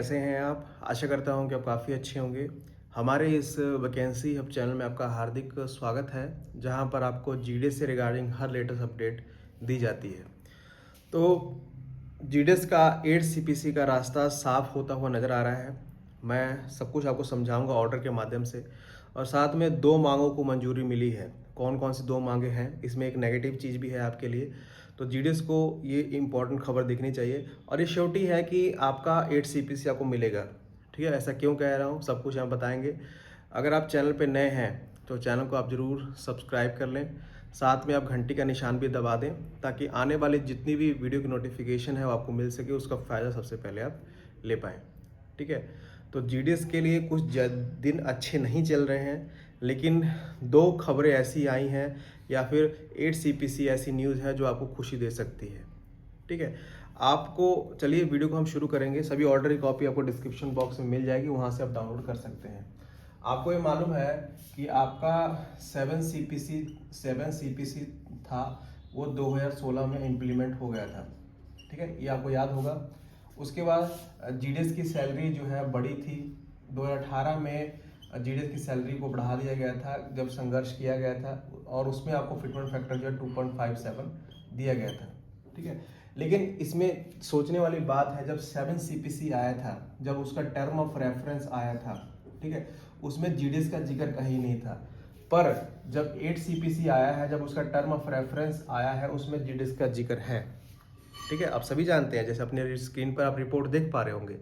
कैसे हैं आप? आशा करता हूँ कि आप काफ़ी अच्छे होंगे। हमारे इस वैकेंसी हब चैनल में आपका हार्दिक स्वागत है, जहाँ पर आपको जीडीएस से रिगार्डिंग हर लेटेस्ट अपडेट दी जाती है। तो जीडीएस का 8 सीपीसी का रास्ता साफ होता हुआ नज़र आ रहा है। मैं सब कुछ आपको समझाऊंगा ऑर्डर के माध्यम से, और साथ में 2 मांगों को मंजूरी मिली है। कौन कौन सी 2 मांगे हैं, इसमें एक नेगेटिव चीज़ भी है आपके लिए। तो जीडीएस को ये इम्पॉर्टेंट खबर देखनी चाहिए, और ये श्योरिटी है कि आपका 8 सीपीसी आपको मिलेगा। ठीक है, ऐसा क्यों कह रहा हूँ सब कुछ यहाँ बताएंगे। अगर आप चैनल पे नए हैं तो चैनल को आप ज़रूर सब्सक्राइब कर लें, साथ में आप घंटी का निशान भी दबा दें, ताकि आने वाली जितनी भी वीडियो की नोटिफिकेशन है वो आपको मिल सके, उसका फ़ायदा सबसे पहले आप ले पाएँ। ठीक है, तो जीडीएस के लिए कुछ दिन अच्छे नहीं चल रहे हैं, लेकिन 2 खबरें ऐसी आई हैं या फिर 8 सीपीसी ऐसी न्यूज़ है जो आपको खुशी दे सकती है। ठीक है, आपको चलिए वीडियो को हम शुरू करेंगे। सभी ऑर्डर की कॉपी आपको डिस्क्रिप्शन बॉक्स में मिल जाएगी, वहाँ से आप डाउनलोड कर सकते हैं। आपको ये मालूम है कि आपका 7 सीपीसी था, वो 2016 में इम्प्लीमेंट हो गया था। ठीक है, ये आपको याद होगा। उसके बाद जीडीएस की सैलरी जो है बड़ी थी। 2018 में जीडीएस की सैलरी को बढ़ा दिया गया था जब संघर्ष किया गया था, और उसमें आपको फिटमेंट फैक्टर जो है 2.57 दिया गया था। ठीक है, लेकिन इसमें सोचने वाली बात है, जब 7 सीपीसी आया था, जब उसका टर्म ऑफ रेफरेंस आया था, ठीक है, उसमें जीडीएस का जिक्र कहीं नहीं था। पर जब 8 सीपीसी आया है, जब उसका टर्म ऑफ रेफरेंस आया है, उसमें जीडीएस का जिक्र है। ठीक है, आप सभी जानते हैं, जैसे अपने स्क्रीन पर आप रिपोर्ट देख पा रहे होंगे,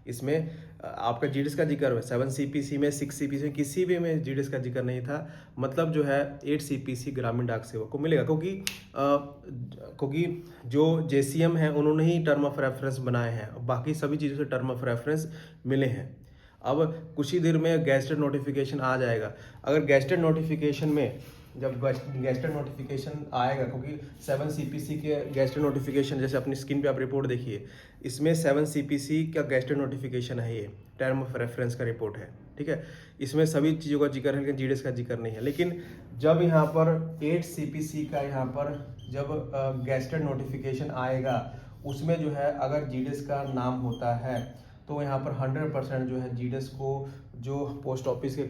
इसमें आपका जीडीएस का जिक्र है। 7 सीपीसी में, 6 सीपीसी में, किसी भी में जीडीएस का जिक्र नहीं था। मतलब जो है 8 सीपीसी ग्रामीण डाक सेवक को मिलेगा, क्योंकि जो जेसीएम है उन्होंने ही टर्म ऑफ रेफरेंस बनाए हैं, बाकी सभी चीज़ों से टर्म ऑफ रेफरेंस मिले हैं। अब कुछ ही देर में गैजेटेड नोटिफिकेशन आ जाएगा। अगर गैजेटेड नोटिफिकेशन में, जब गैजेटेड नोटिफिकेशन आएगा, क्योंकि 7 सीपीसी के गैजेटेड नोटिफिकेशन, जैसे अपनी स्क्रीन पे आप रिपोर्ट देखिए, इसमें 7 सीपीसी का गैजेटेड नोटिफिकेशन है, ये टर्म ऑफ रेफरेंस का रिपोर्ट है। ठीक है, इसमें सभी चीज़ों का जिक्र है, लेकिन जीडीएस का जिक्र नहीं है। लेकिन जब यहाँ पर 8 सीपीसी का यहाँ पर जब गैजेटेड नोटिफिकेशन आएगा, उसमें जो है अगर जीडीएस का नाम होता है, तो यहाँ पर 100% जो है जीडीएस को, जो पोस्ट ऑफिस के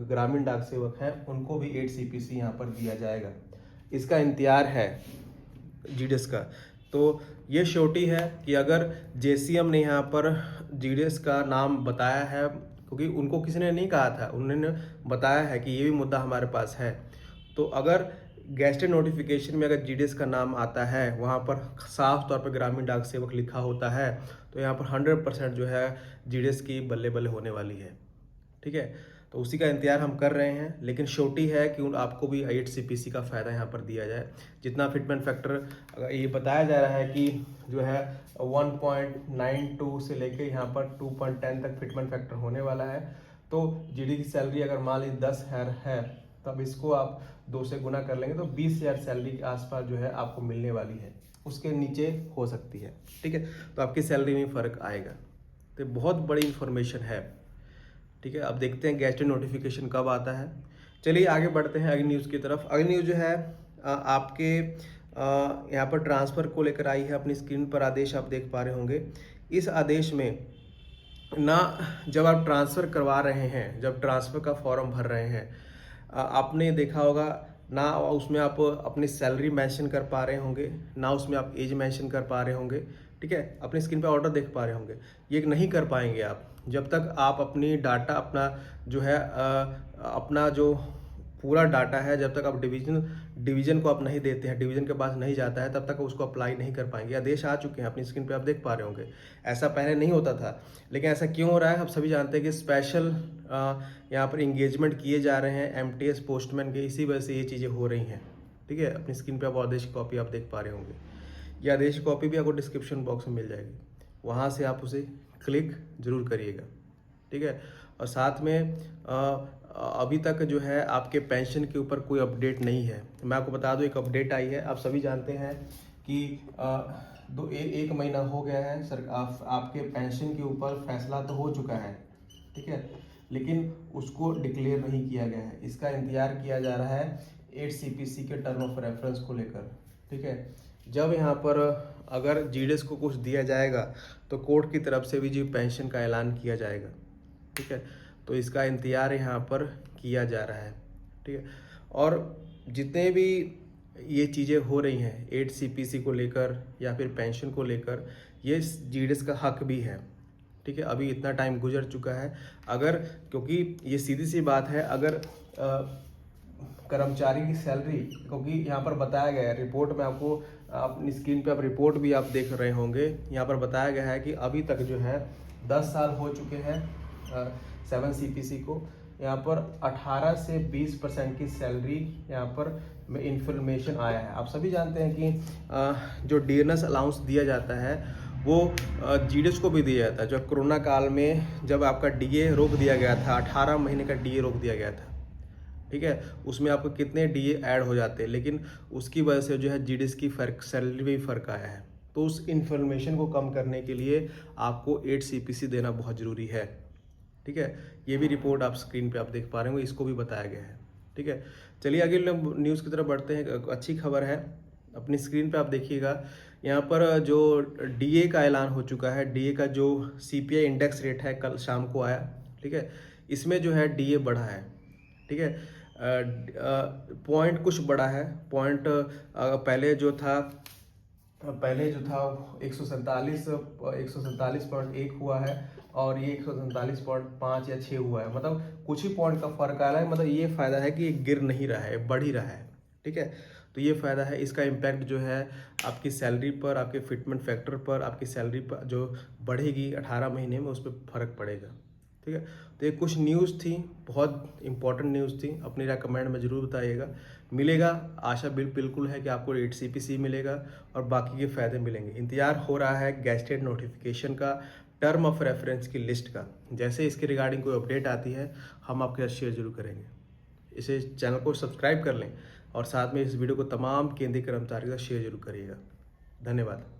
ग्रामीण डाक सेवक हैं, उनको भी 8 सीपीसी यहाँ पर दिया जाएगा। इसका इंतजार है जीडीएस का। तो ये श्योरिटी है कि अगर जेसीएम ने यहाँ पर जीडीएस का नाम बताया है, क्योंकि उनको किसी ने नहीं कहा था, उन्होंने बताया है कि ये भी मुद्दा हमारे पास है, तो अगर गैजेटेड नोटिफिकेशन में अगर जीडीएस का नाम आता है, वहाँ पर साफ तौर पर ग्रामीण डाक सेवक लिखा होता है, तो यहाँ पर 100% जो है जीडीएस की बल्ले बल्ले होने वाली है। ठीक है, तो उसी का इंतजार हम कर रहे हैं, लेकिन श्योरिटी है कि आपको भी 8 सीपीसी का फ़ायदा यहाँ पर दिया जाए। जितना फिटमेंट फैक्टर ये बताया जा रहा है कि जो है 1.92 से लेके यहाँ पर 2.10 तक फिटमेंट फैक्टर होने वाला है। तो जीडी की सैलरी अगर मान लीजिए 10,000 है, तब इसको आप 2 से गुना कर लेंगे तो 20,000 सैलरी के आसपास जो है आपको मिलने वाली है। उसके नीचे हो सकती है। ठीक है, तो आपकी सैलरी में फ़र्क आएगा। तो बहुत बड़ी इंफॉर्मेशन है। ठीक है, अब देखते हैं गैजेटेड नोटिफिकेशन कब आता है। चलिए आगे बढ़ते हैं अगली न्यूज़ की तरफ। अगली न्यूज़ जो है आपके यहाँ पर ट्रांसफ़र को लेकर आई है। अपनी स्क्रीन पर आदेश आप देख पा रहे होंगे। इस आदेश में ना, जब आप ट्रांसफ़र करवा रहे हैं, जब ट्रांसफ़र का फॉर्म भर रहे हैं, आपने देखा होगा ना, उसमें आप अपनी सैलरी मेंशन कर पा रहे होंगे, ना उसमें आप एज मेंशन कर पा रहे होंगे। ठीक है, अपनी स्क्रीन पे ऑर्डर देख पा रहे होंगे। ये नहीं कर पाएंगे आप जब तक आप अपनी डाटा, अपना जो है अपना जो पूरा डाटा है, जब तक आप डिवीज़न को आप नहीं देते हैं, डिवीज़न के पास नहीं जाता है, तब तक उसको अप्लाई नहीं कर पाएंगे। आदेश आ चुके हैं, अपनी स्क्रीन पे आप देख पा रहे होंगे। ऐसा पहले नहीं होता था, लेकिन ऐसा क्यों हो रहा है आप सभी जानते हैं कि स्पेशल यहाँ पर इंगेजमेंट किए जा रहे हैं एमटीएस पोस्टमैन के, इसी वजह से ये चीज़ें हो रही हैं। ठीक है, अपनी स्क्रीन पे आप आदेश की कॉपी आप देख पा रहे होंगे। ये आदेश की कॉपी भी आपको डिस्क्रिप्शन बॉक्स में मिल जाएगी, वहाँ से आप उसे क्लिक जरूर करिएगा। ठीक है, और साथ में अभी तक जो है आपके पेंशन के ऊपर कोई अपडेट नहीं है। मैं आपको बता दूं, एक अपडेट आई है। आप सभी जानते हैं कि एक महीना हो गया है सर, आपके पेंशन के ऊपर फैसला तो हो चुका है। ठीक है, लेकिन उसको डिक्लेयर नहीं किया गया है। इसका इंतजार किया जा रहा है 8 सीपीसी के टर्म ऑफ रेफरेंस को लेकर। ठीक है, जब यहाँ पर अगर जीडीएस को कुछ दिया जाएगा तो कोर्ट की तरफ से भी जी पेंशन का ऐलान किया जाएगा। ठीक है, तो इसका इंतज़ार यहाँ पर किया जा रहा है। ठीक है, और जितने भी ये चीज़ें हो रही हैं 8 CPC को लेकर या फिर पेंशन को लेकर, ये जीडीएस का हक भी है। ठीक है, अभी इतना टाइम गुजर चुका है, अगर क्योंकि ये सीधी सी बात है, अगर कर्मचारी की सैलरी, क्योंकि यहाँ पर बताया गया है रिपोर्ट में, आपको अपनी स्क्रीन पे आप रिपोर्ट भी आप देख रहे होंगे, यहाँ पर बताया गया है कि अभी तक जो है 10 साल हो चुके हैं 7 CPC को। यहाँ पर 18 से 20% की सैलरी यहाँ पर में इन्फॉर्मेशन आया है। आप सभी जानते हैं कि जो डियरनेस अलाउंस दिया जाता है वो जीडीएस को भी दिया जाता है। जब कोरोना काल में जब आपका डीए रोक दिया गया था, 18 महीने का डीए रोक दिया गया था। ठीक है, उसमें आपको कितने डीए ऐड हो जाते हैं, लेकिन उसकी वजह से जो है जीडीएस की सैलरी में भी फ़र्क आया है। तो उस इन्फॉर्मेशन को कम करने के लिए आपको 8 CPC देना बहुत ज़रूरी है। ठीक है, ये भी रिपोर्ट आप स्क्रीन पे आप देख पा रहे होंगे, इसको भी बताया गया है। ठीक है, चलिए आगे न्यूज़ की तरफ बढ़ते हैं। अच्छी खबर है, अपनी स्क्रीन पे आप देखिएगा, यहाँ पर जो डीए का ऐलान हो चुका है। डीए का जो CPI इंडेक्स रेट है कल शाम को आया। ठीक है, इसमें जो है डीए बढ़ा है। ठीक है, पॉइंट कुछ बढ़ा है, पॉइंट पहले जो था 147.1 हुआ है और ये 147.5 या 6 हुआ है। मतलब कुछ ही पॉइंट का फर्क आ रहा है। मतलब ये फ़ायदा है कि ये गिर नहीं रहा है, बढ़ ही रहा है। ठीक है, तो ये फ़ायदा है। इसका इम्पैक्ट जो है आपकी सैलरी पर, आपके फिटमेंट फैक्टर पर, आपकी सैलरी पर जो बढ़ेगी 18 महीने में, उस पर फ़र्क पड़ेगा। ठीक है, तो ये कुछ न्यूज़ थी, बहुत इंपॉर्टेंट न्यूज़ थी। अपनी राय कमेंट में ज़रूर बताइएगा। मिलेगा, आशा बिल्कुल है कि आपको 8 CPC मिलेगा और बाकी के फ़ायदे मिलेंगे। इंतज़ार हो रहा है गैजेटेड नोटिफिकेशन का, टर्म ऑफ रेफरेंस की लिस्ट का। जैसे इसके रिगार्डिंग कोई अपडेट आती है हम आपके साथ शेयर जरूर करेंगे। इसे चैनल को सब्सक्राइब कर लें और साथ में इस वीडियो को तमाम केंद्रीय कर्मचारियों के साथ शेयर जरूर करिएगा। धन्यवाद।